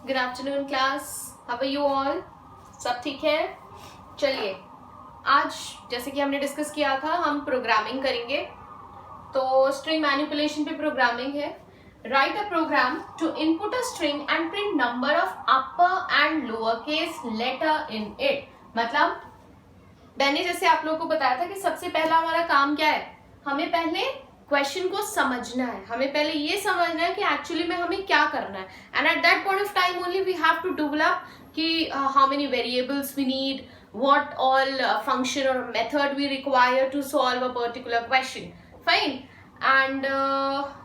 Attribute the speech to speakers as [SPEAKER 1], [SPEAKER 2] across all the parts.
[SPEAKER 1] Good afternoon class, how are you all? सब ठीक है? चलिए, आज जैसे कि हमने डिस्कस किया था हम प्रोग्रामिंग करेंगे। तो स्ट्रिंग मैनिपुलेशन पे प्रोग्रामिंग है। Write a program to input a string and print number of upper and lower case letter in it. मतलब मैंने जैसे आप लोगों को बताया था कि सबसे पहला हमारा काम क्या है, हमें पहले क्वेश्चन को समझना है, हमें पहले ये समझना है कि एक्चुअली में हमें क्या करना है। And at that point of time only we have to develop कि how many variables we need, what all function or method we require to solve a particular question. Fine. And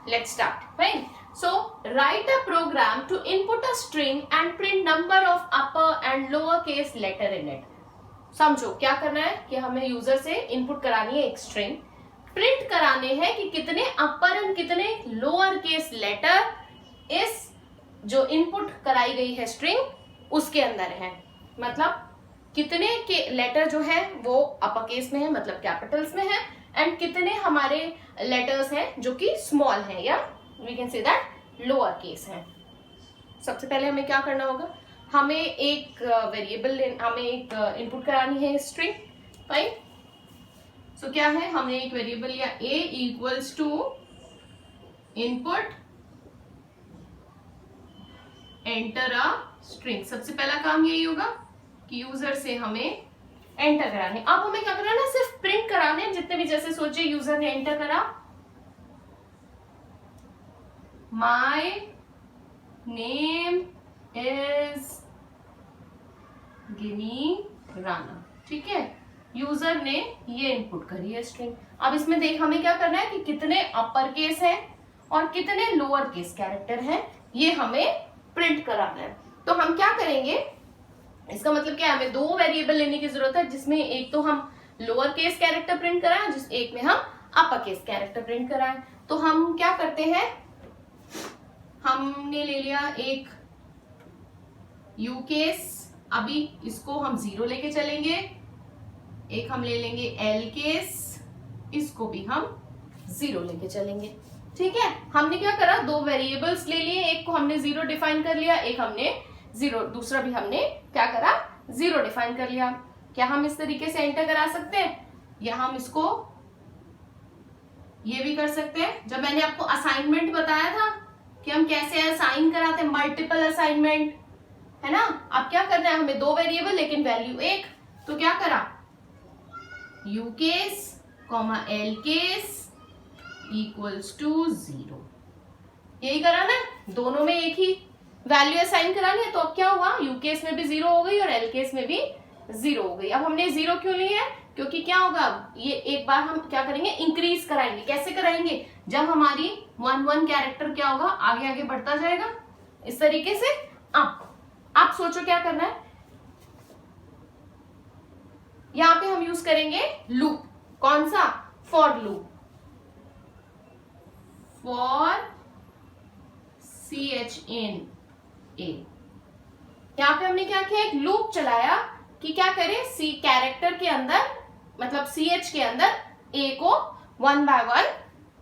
[SPEAKER 1] let's start. Fine. So write a program to input a string and print number of upper and lower case letter in it. समझो क्या करना है कि हमें user से input करानी है एक स्ट्रिंग, प्रिंट कराने हैं कि कितने अपर एंड कितने लोअर केस लेटर इस जो इनपुट कराई गई है स्ट्रिंग उसके अंदर है। मतलब कितने के लेटर जो है वो अपर केस में है, मतलब कैपिटल्स में है, एंड कितने हमारे लेटर्स हैं जो कि स्मॉल है या we can say that lower case है। सबसे पहले हमें क्या करना होगा, हमें एक वेरिएबल हमें एक इनपुट करानी है स्ट्रिंग। फाइन। सो क्या है, हमने एक वेरिएबल लिया a equals to input enter a string. सबसे पहला काम यही होगा कि यूजर से हमें एंटर कराने। अब हमें क्या करना है, सिर्फ प्रिंट कराने। जितने भी जैसे सोचे यूजर ने एंटर करा माय नेम इज गिनी राना। ठीक है, यूजर ने ये इनपुट करी है स्ट्रिंग। अब इसमें देख हमें क्या करना है कि कितने अपर केस है और कितने लोअर केस कैरेक्टर है, ये हमें प्रिंट कराना है। तो हम क्या करेंगे, इसका मतलब क्या है, हमें दो वेरिएबल लेने की जरूरत है, जिसमें एक तो हम लोअर केस कैरेक्टर प्रिंट कराएं, जिस एक में हम अपर केस कैरेक्टर प्रिंट कराएं। तो हम क्या करते हैं, हमने ले लिया एक यू केस, अभी इसको हम 0 लेके चलेंगे। एक हम ले लेंगे एल केस, इसको भी हम 0 लेके चलेंगे। ठीक है, हमने क्या करा, दो वेरिएबल्स ले लिए, एक को हमने 0 डिफाइन कर लिया, एक हमने 0, दूसरा भी हमने क्या करा 0 डिफाइन कर लिया। क्या हम इस तरीके से एंटर करा सकते हैं, या हम इसको ये भी कर सकते हैं। जब मैंने आपको असाइनमेंट बताया था कि हम कैसे असाइन कराते हैं, मल्टीपल असाइनमेंट, है ना। अब क्या करना है, हमें दो वेरिएबल लेकिन वैल्यू एक, तो क्या करा U case comma L case equals to 0, यही करा ना, दोनों में एक ही वैल्यू असाइन करानी है। तो अब क्या हुआ, यू केस में भी 0 हो गई और एल केस में भी 0 हो गई। अब हमने 0 क्यों ली है, क्योंकि क्या होगा, ये एक बार हम क्या करेंगे इंक्रीज कराएंगे। कैसे कराएंगे, जब हमारी 1 कैरेक्टर क्या होगा आगे आगे बढ़ता जाएगा इस तरीके से। आप सोचो क्या करना है, यहां पे हम यूज करेंगे लूप। कौन सा, for loop, for CHIN A। यहां पे हमने क्या किया, एक लूप चलाया कि क्या करे, सी कैरेक्टर के अंदर मतलब CH के अंदर A को 1 by 1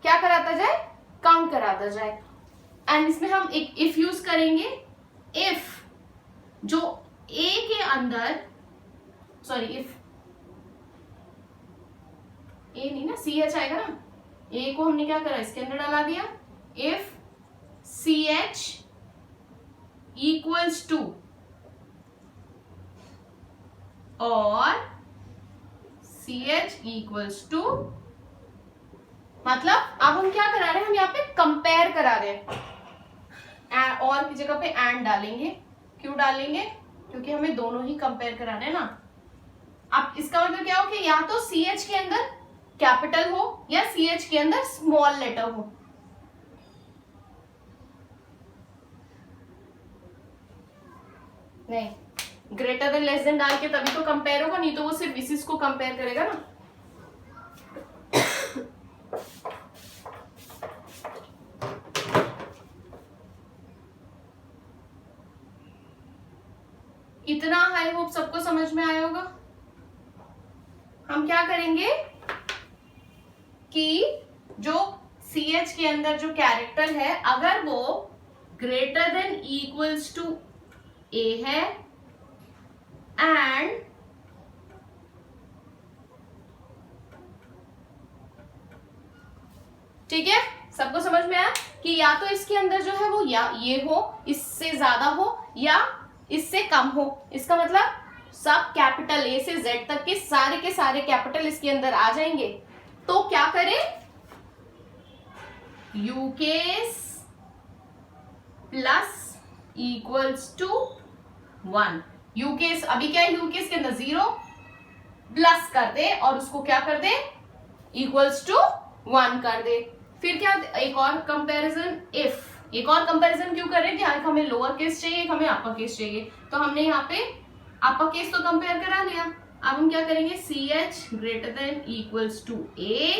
[SPEAKER 1] क्या कराता जाए, काउंट कराता जाए। एंड इसमें हम एक इफ यूज करेंगे। इफ जो A के अंदर, सॉरी इफ A नहीं ना, CH आएगा ना, A को हमने क्या करा इसके अंदर डाला दिया। इफ CH इक्वल्स टू और CH इक्वल्स टू, मतलब अब हम क्या करा रहे हैं, हम यहाँ पे कंपेयर करा रहे हैं। और की जगह पे एंड डालेंगे। क्यों डालेंगे, क्योंकि हमें दोनों ही कंपेयर कराने हैं ना। अब इसका मतलब क्या हो कि या तो CH के अंदर कैपिटल हो या CH के अंदर स्मॉल लेटर हो। नहीं, ग्रेटर देन लेस देन डाल के तभी तो कंपेयर होगा, नहीं तो वो सिर्फ इसी को कंपेयर करेगा ना। इतना हाई होप सबको समझ में आया होगा। हम क्या करेंगे कि जो CH के अंदर जो कैरेक्टर है, अगर वो ग्रेटर देन इक्वल्स टू ए है एंड ठीक है, सबको समझ में आया कि या तो इसके अंदर जो है वो या ये हो, इससे ज्यादा हो या इससे कम हो। इसका मतलब सब कैपिटल ए से जेड तक के सारे कैपिटल इसके अंदर आ जाएंगे। तो क्या करें, U case plus equals to 1। U case अभी क्या है, यूकेस के अंदर 0 प्लस कर दे और उसको क्या कर दे, इक्वल्स टू 1 कर दे। फिर क्या, एक और कंपैरिजन, इफ एक और कंपैरिजन क्यों कर रहे हैं कि हमें लोअर केस चाहिए, हमें अपर केस चाहिए, तो हमने यहाँ पे अपर केस तो कंपेयर करा लिया। अब हम क्या करेंगे, CH greater than equals to A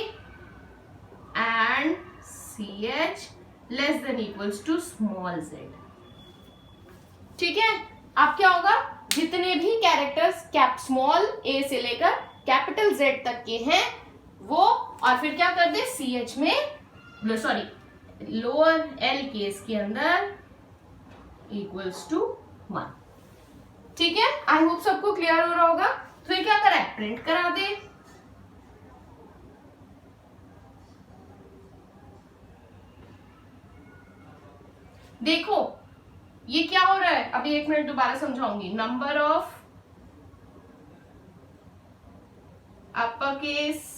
[SPEAKER 1] and CH less than equals to small z। ठीक है, अब क्या होगा, जितने भी कैरेक्टर्स स्मॉल a से लेकर कैपिटल Z तक के हैं वो, और फिर क्या कर दे, CH में लोअर L केस के अंदर इक्वल्स टू 1। ठीक है, आई होप सबको क्लियर हो रहा होगा। फिर क्या करा है, प्रिंट करा दे। देखो ये क्या हो रहा है, अभी 1 मिनट दोबारा समझाऊंगी। Number of upper case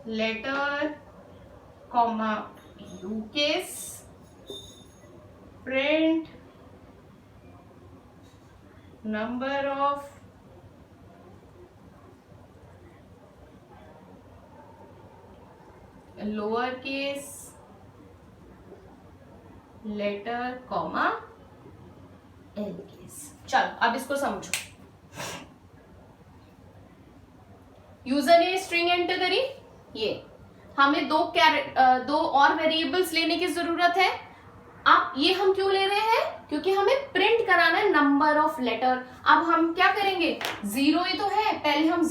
[SPEAKER 1] letter comma U case print number of lower case letter comma L case. चलो अब इसको समझो। यूजर ने स्ट्रिंग एंटर करी, ये हमें दो और वेरिएबल्स लेने की जरूरत है। अब ये हम क्यों ले रहे हैं, क्योंकि हमें प्रिंट कराना है नंबर ऑफ लेटर। अब हम क्या करेंगे, 0 ही तो है, पहले हम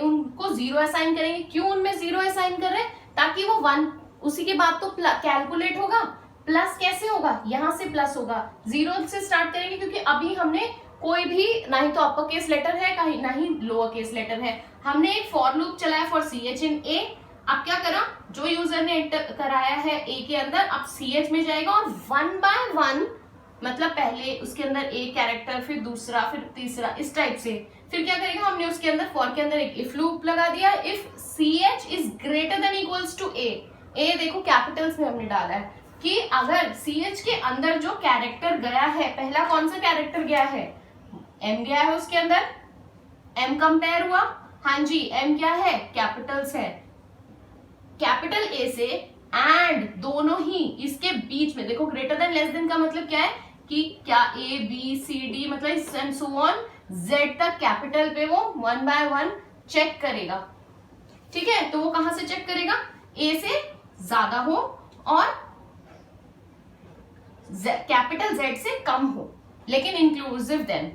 [SPEAKER 1] उनको 0 असाइन करेंगे। क्यों उनमें 0 असाइन कर रहे हैं, ताकि वो 1, उसी के बाद तो कैलकुलेट होगा। प्लस कैसे होगा, यहां से प्लस होगा, 0 से स्टार्ट करेंगे, क्योंकि अभी हमने कोई भी ना ही तो अपर केस लेटर है कहीं ना ही लोअर केस लेटर है। हमने एक फॉर लूप चलाया फॉर CH इन A। अब क्या करा, जो यूजर ने एंटर कराया है A के अंदर, अब CH में जाएगा और 1 बाय 1, मतलब पहले उसके अंदर एक कैरेक्टर, फिर दूसरा, फिर तीसरा, इस टाइप से। फिर क्या करेगा, हमने उसके अंदर फॉर के अंदर एक इफ लूप लगा दिया। If CH is greater than equals to A, देखो कैपिटल्स में हमने डाला है कि अगर CH के अंदर जो कैरेक्टर गया है, पहला कौन सा कैरेक्टर गया है, M गया है, उसके अंदर M कंपेयर हुआ, हाँ जी M क्या है, कैपिटल्स है, कैपिटल A से एंड दोनों ही इसके बीच में, देखो ग्रेटर देन लेस देन का मतलब क्या है कि क्या A B C D मतलब एंड सो ऑन Z तक कैपिटल पे वो 1 बाय 1 चेक करेगा। ठीक है, तो वो कहां से चेक करेगा, A से ज्यादा हो और कैपिटल Z से कम हो, लेकिन इंक्लूसिव देन,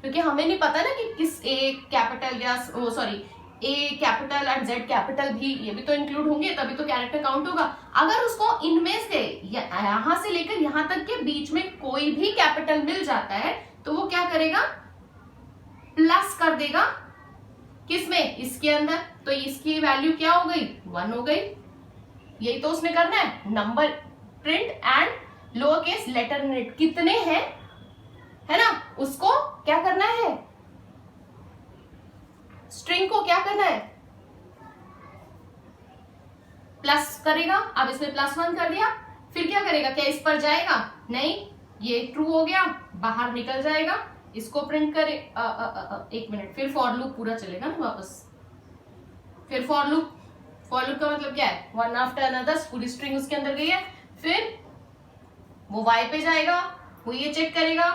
[SPEAKER 1] क्योंकि हमें नहीं पता ना कि किस A कैपिटल या A capital and Z capital भी, ये भी तो इंक्लूड होंगे, तभी तो कैरेक्टर काउंट होगा। अगर उसको इनमें से यहां से लेकर यहां तक के बीच में कोई भी कैपिटल मिल जाता है, तो वो क्या करेगा, प्लस कर देगा, किसमें, इसके अंदर। तो इसकी वैल्यू क्या हो गई, 1 हो गई। यही तो उसने करना है, number print and lower case letter नेट कितने हैं, है ना, उसको क्या करना है, स्ट्रिंग को क्या करना है, प्लस करेगा। अब इसमें +1 कर दिया, फिर क्या करेगा, क्या इस पर जाएगा, नहीं, ये ट्रू हो गया, बाहर निकल जाएगा, इसको प्रिंट करे। 1 मिनट, फिर फॉर लूप पूरा चलेगा ना वापस। फिर फॉर लूप का मतलब क्या है, 1 आफ्टर अनदर, पूरी स्ट्रिंग उसके अंदर गई है। फिर वो y पे जाएगा, वो ये चेक करेगा,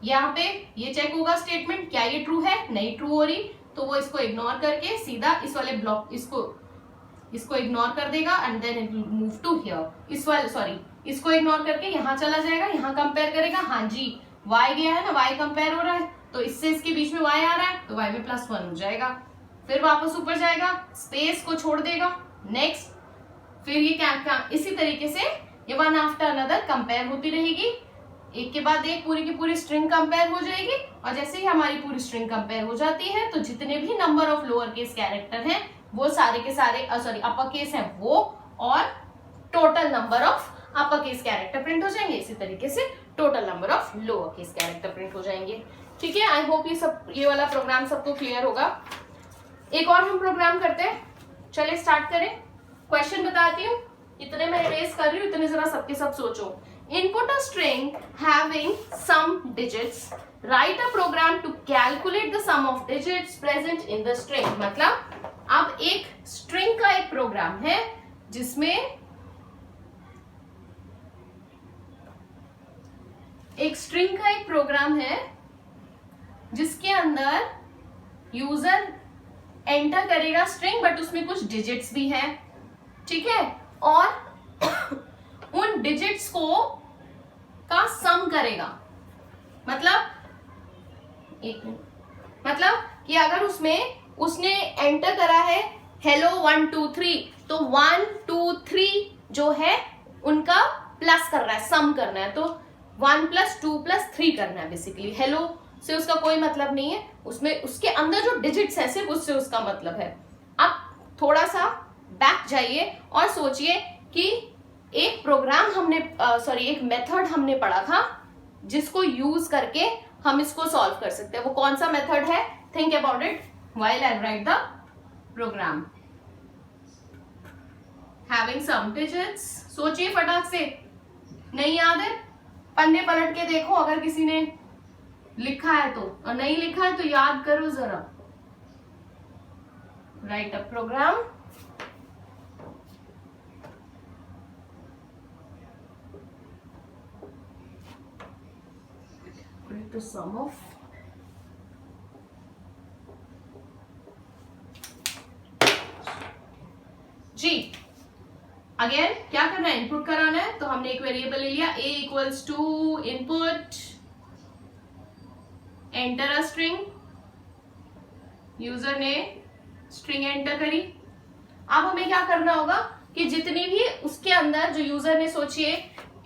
[SPEAKER 1] यहाँ पे ये चेक होगा स्टेटमेंट, क्या ये ट्रू है, नहीं ट्रू हो रही, तो वो इसको इग्नोर करके सीधा इस वाले ब्लॉक, इसको इग्नोर कर देगा and then it will move to here. इसको इग्नोर करके यहाँ चला जाएगा, यहाँ कंपेयर करेगा, हाँ जी y गया है ना, y कंपेयर हो रहा है, तो इससे इसके बीच में y आ रहा है, तो y में +1 हो जाएगा। फिर वापस ऊपर जाएगा, स्पेस को छोड़ देगा, नेक्स्ट। फिर ये क्या इसी तरीके से ये वन आफ्टर अनदर कंपेयर होती रहेगी, एक के बाद एक पूरी की पूरी स्ट्रिंग कंपेयर हो जाएगी। और जैसे ही हमारी पूरी स्ट्रिंग कंपेयर हो जाती है तो जितने भी number of lower case character हैं वो सारे के सारे अपर केस हैं वो, और total number of upper case character print हो जाएंगे। इसी तरीके से total number of lower case character print हो जाएंगे। ठीक है, आई होप ये वाला प्रोग्राम सबको क्लियर होगा। एक और हम प्रोग्राम करते हैं, चलिए स्टार्ट करें। क्वेश्चन बताती हूँ, इतने मैं इरेज कर रही हूँ, इतने जरा सबके सब सोचो। Input a string having some digits. Write a program to calculate the sum of digits present in the string. मतलब अब एक string का एक प्रोग्राम है जिसमें एक string का एक प्रोग्राम है जिसके अंदर यूजर एंटर करेगा स्ट्रिंग, बट उसमें कुछ डिजिट्स भी हैं, ठीक है, और उन डिजिट्स को का सम करेगा। मतलब कि अगर उसने एंटर करा है हेलो 1 2 3, तो 1 2 3 जो है उनका प्लस कर रहा है, सम करना है, तो 1 + 2 + 3 करना है। बेसिकली हेलो से उसका कोई मतलब नहीं है, उसमें उसके अंदर जो डिजिट्स है सिर्फ उससे उसका मतलब है। अब थोड़ा सा बैक जाइए और सोचिए कि एक प्रोग्राम एक मेथड हमने पढ़ा था जिसको यूज करके हम इसको सॉल्व कर सकते हैं। वो कौन सा मेथड है? Think about it while I write the program. Having some digits, सोचिए फटाक से। नहीं याद है? पन्ने पलट के देखो अगर किसी ने लिखा है तो, और नहीं लिखा है तो याद करो जरा। Write a program. To sum of जी। अगेन क्या करना है? इनपुट कराना है, तो हमने एक वेरिएबल ले लिया a = input enter a string. User ने स्ट्रिंग एंटर करी। अब हमें क्या करना होगा कि जितनी भी उसके अंदर जो यूजर ने, सोचिए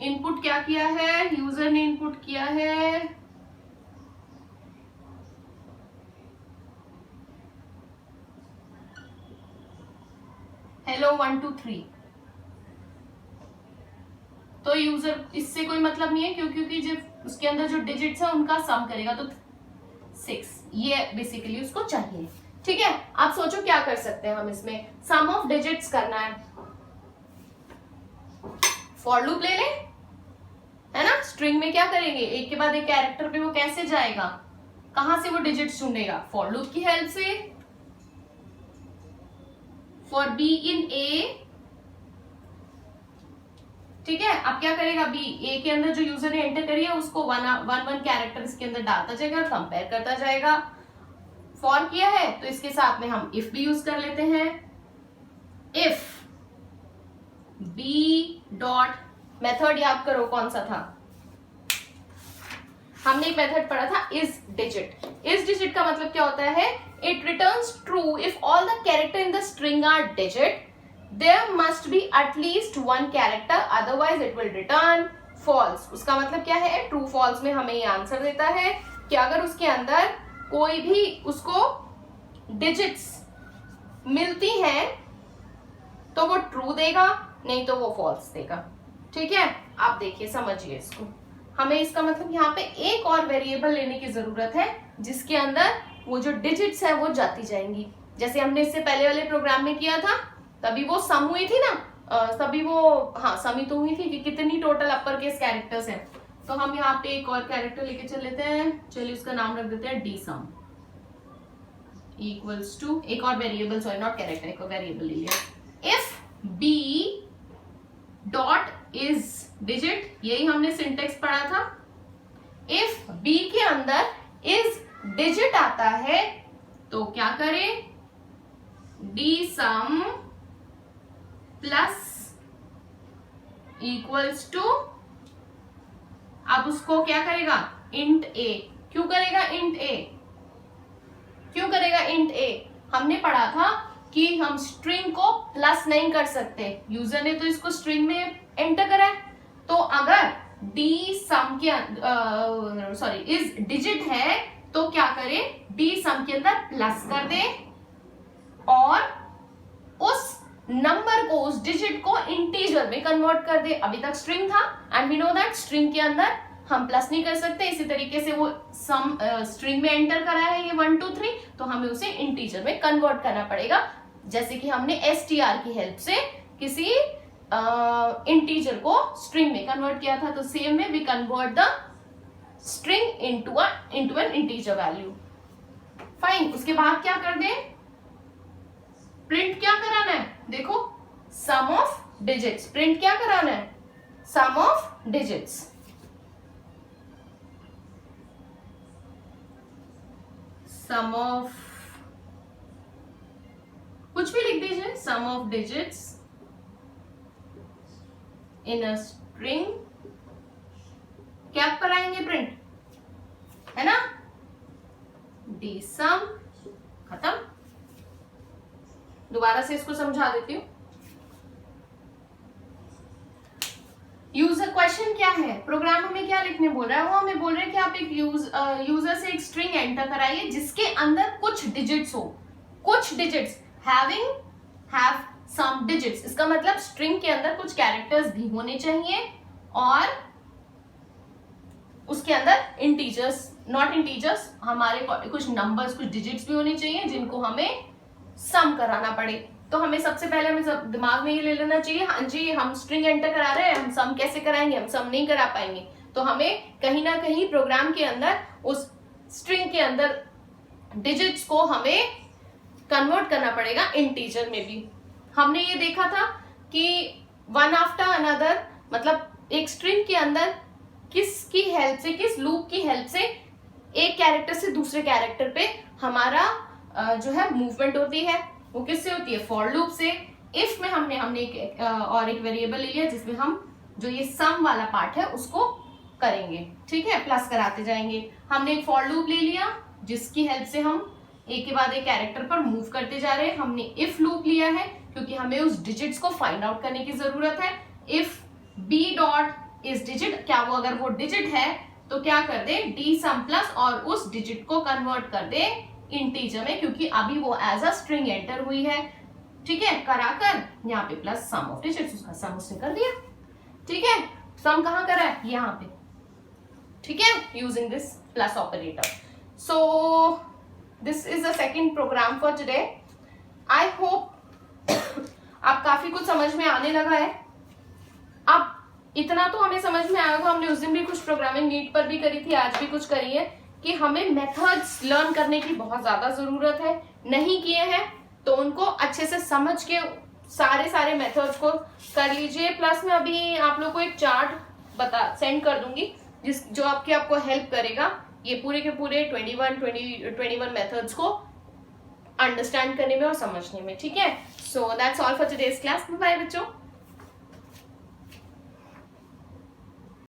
[SPEAKER 1] इनपुट क्या किया है, यूजर ने इनपुट किया है हेलो 1 2 3, तो यूजर इससे कोई मतलब नहीं है क्योंकि जब उसके अंदर जो डिजिट्स है उनका सम करेगा तो 6, ये बेसिकली उसको चाहिए। ठीक है, आप सोचो क्या कर सकते हैं हम इसमें? सम ऑफ डिजिट्स करना है, फॉर लूप ले लें, है ना। स्ट्रिंग में क्या करेंगे, एक के बाद एक कैरेक्टर पे वो कैसे जाएगा, कहां से वो डिजिट्स ढूंढेगा? फॉर लूप की हेल्प से। फॉर बी इन ए, ठीक है। अब क्या करेगा? बी, ए के अंदर जो यूजर ने एंटर करी है उसको वन कैरेक्टर इसके अंदर डालता जाएगा, कंपेयर करता जाएगा। फॉर किया है तो इसके साथ में हम इफ भी यूज कर लेते हैं। इफ बी डॉट, मेथड याद करो कौन सा था, हमने एक मेथड पढ़ा था इस डिजिट। इस डिजिट का मतलब क्या होता है? It returns true if all the character in the string are digit, there must be at least one character, otherwise it will return false. उसका मतलब क्या है? ट्रू फॉल्स में हमें ये आंसर देता है कि अगर उसके अंदर कोई भी उसको डिजिट्स मिलती हैं तो वो ट्रू देगा, नहीं तो वो फॉल्स देगा। ठीक है, आप देखिए, समझिए इसको। हमें इसका मतलब यहाँ पे एक और वेरिएबल लेने की जरूरत है जिसके अंदर वो जो डिजिट्स है वो जाती जाएंगी। जैसे हमने इससे पहले वाले प्रोग्राम में किया था, तभी वो सम हुई थी ना, तभी वो, हाँ सम ही तो हुई थी कि कितनी टोटल अपर केस कैरेक्टर्स हैं। तो हम यहाँ पे एक और कैरेक्टर लेके चल लेते हैं, चलिए उसका नाम रख देते हैं डी सम इक्वल्स टू, एक और वेरिएबल, सॉरी नॉट कैरेक्टर, एक और वेरिएबल ले लिया। If b dot is digit, यही हमने सिंटेक्स पढ़ा था। इफ बी के अंदर इज डिजिट आता है तो क्या करें? D sum plus equals to, अब उसको क्या करेगा? Int a. क्यों करेगा इंट ए? क्यों करेगा इंट ए? हमने पढ़ा था कि हम स्ट्रिंग को प्लस नहीं कर सकते। यूजर ने तो इसको स्ट्रिंग में एंटर करा है, डी सम के सॉरी इज डिजिट है तो क्या करे, डी सम के अंदर प्लस कर दे और उस नंबर को, उस डिजिट को इंटीजर में कन्वर्ट कर दे। अभी तक स्ट्रिंग था and we know that string के अंदर हम प्लस नहीं कर सकते, इसी तरीके से वो सम स्ट्रिंग में एंटर करा है ये 1 2 3, तो हमें उसे इंटीजर में कन्वर्ट करना पड़ेगा, जैसे कि हमने str की हेल्प से किसी इंटीजर को स्ट्रिंग में कन्वर्ट किया था। तो same way we convert the string into an integer value. Fine, उसके बाद क्या कर दे, प्रिंट क्या कराना है, देखो सम ऑफ डिजिट्स, प्रिंट क्या कराना है, sum of digits. Sum of कुछ भी लिख दीजिए, sum of digits in a string, क्या कराएंगे, प्रिंट, है ना, डी सम, खत्म। दोबारा से इसको समझा देती हूं। यूजर क्वेश्चन क्या है, प्रोग्राम हमें क्या लिखने बोल रहा है, वो हमें बोल रहा है कि आप एक यूजर से एक स्ट्रिंग एंटर कराइए जिसके अंदर कुछ डिजिट्स हो, कुछ डिजिट्स हैव सम डिजिट्स। इसका मतलब स्ट्रिंग के अंदर कुछ कैरेक्टर्स भी होने चाहिए और उसके अंदर इंटीजर्स, नॉट इंटीजर्स, हमारे कुछ नंबर्स, कुछ डिजिट्स भी होने चाहिए जिनको हमें सम कराना पड़े। तो हमें सबसे पहले हमें दिमाग में ये ले लेना चाहिए, हाँ जी हम स्ट्रिंग एंटर करा रहे हैं, हम सम कैसे कराएंगे, हम सम नहीं करा पाएंगे। तो हमें कहीं ना कहीं प्रोग्राम के अंदर उस स्ट्रिंग के अंदर डिजिट्स को हमें कन्वर्ट करना पड़ेगा इंटीजर में भी। हमने ये देखा था कि वन आफ्टर अनदर, मतलब एक स्ट्रिंग के अंदर किसकी हेल्प से, किस लूप की हेल्प से एक कैरेक्टर से दूसरे कैरेक्टर पे हमारा जो है मूवमेंट होती है, वो किससे होती है, फॉर लूप से। इफ में हमने एक और एक वेरिएबल ले लिया जिसमें हम जो ये सम वाला पार्ट है उसको करेंगे, ठीक है, प्लस कराते जाएंगे। हमने एक फॉर लूप ले लिया जिसकी हेल्प से हम एक के बाद एक कैरेक्टर पर मूव करते जा रहे हैं। हमने इफ लूप लिया है क्योंकि हमें उस डिजिट्स को फाइंड आउट करने की जरूरत है। If b dot is digit, क्या वो अगर वो डिजिट है तो क्या कर दे, डी सम प्लस और उस डिजिट को कन्वर्ट कर दे इंटीजर में, क्योंकि अभी वो एज अ स्ट्रिंग एंटर हुई है, ठीक है, कराकर यहाँ पे प्लस सम ऑफ डिजिट्स, उसका सम उसने कर दिया, ठीक है। सम कहाँ करा है, यहाँ पे, ठीक है, using this plus operator. So this is the second program for today. I hope आप काफी कुछ समझ में आने लगा है। अब इतना तो हमें समझ में आएगा, हमने उस दिन भी कुछ प्रोग्रामिंग मीट पर भी करी थी, आज भी कुछ करी है, कि हमें मेथड्स लर्न करने की बहुत ज्यादा जरूरत है। नहीं किए हैं तो उनको अच्छे से समझ के सारे मेथड्स को कर लीजिए। प्लस मैं अभी आप लोग को एक चार्ट सेंड कर दूंगी जो आपको हेल्प करेगा ये पूरे के पूरे 21 मेथड्स को अंडरस्टैंड करने में और समझने में, ठीक है। So that's all for today's class. Bye बच्चों।